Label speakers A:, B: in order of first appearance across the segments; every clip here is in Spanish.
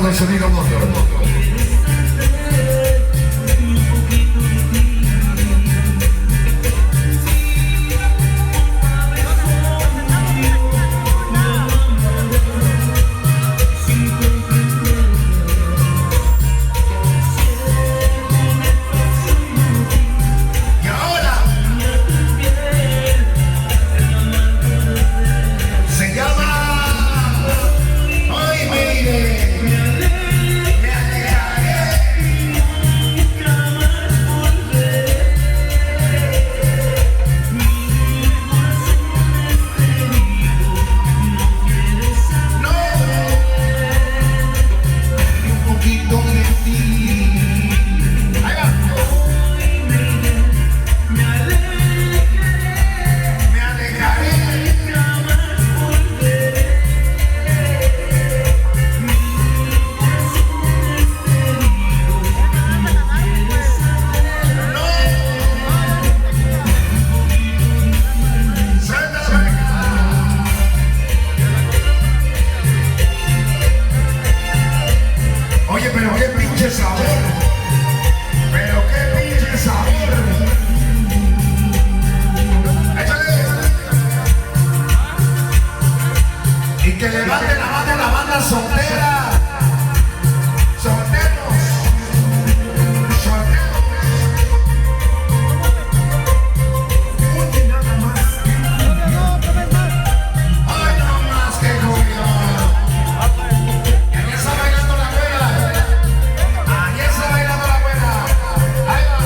A: de Sonido Mundo. Que levante la mano la banda soltera. Solteros. Solteros. Oye, nada más. Ay, no más que Julio. Ahí está bailando la güera. Ahí está bailando la güera. Ahí va.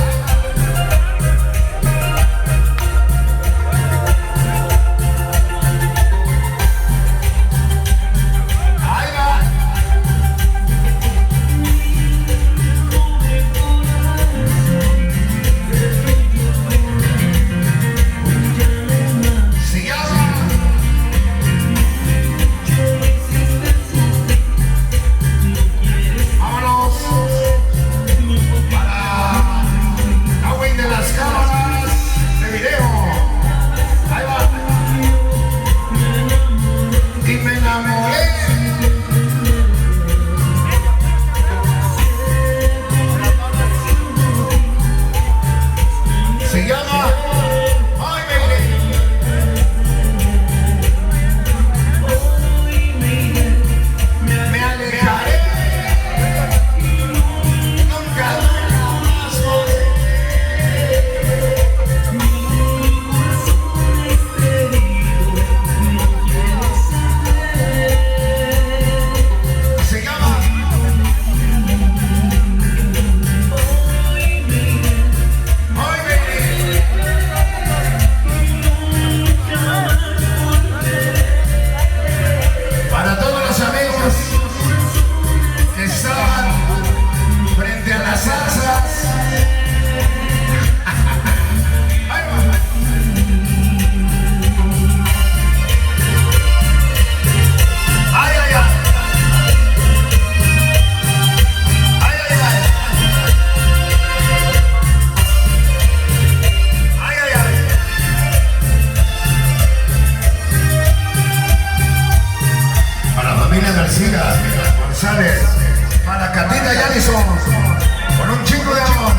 A: Se llama Ay, me alejaré. Nunca más volveré. Se llama para todos los amigos que estaban frente a las salsas. Ay, ay, ay. Ay, ay, ay. Ay, ay, ay. Para la familia García González, para Catita y Allison, con un chingo de amor.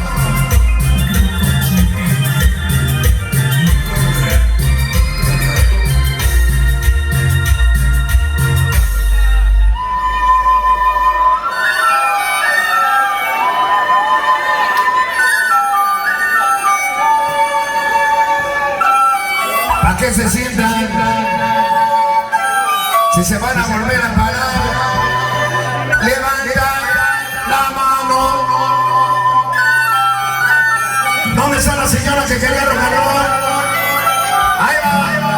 A: ¿Para qué se sientan? Si se van a volver a parar, levanta la mano. ¿Dónde está la señora que quería rock and roll? Ahí va, ahí va.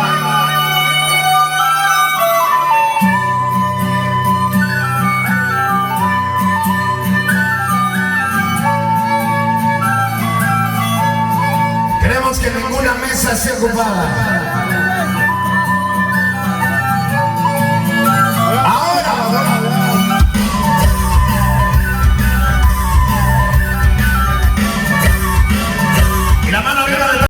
A: Queremos que ninguna mesa esté ocupada.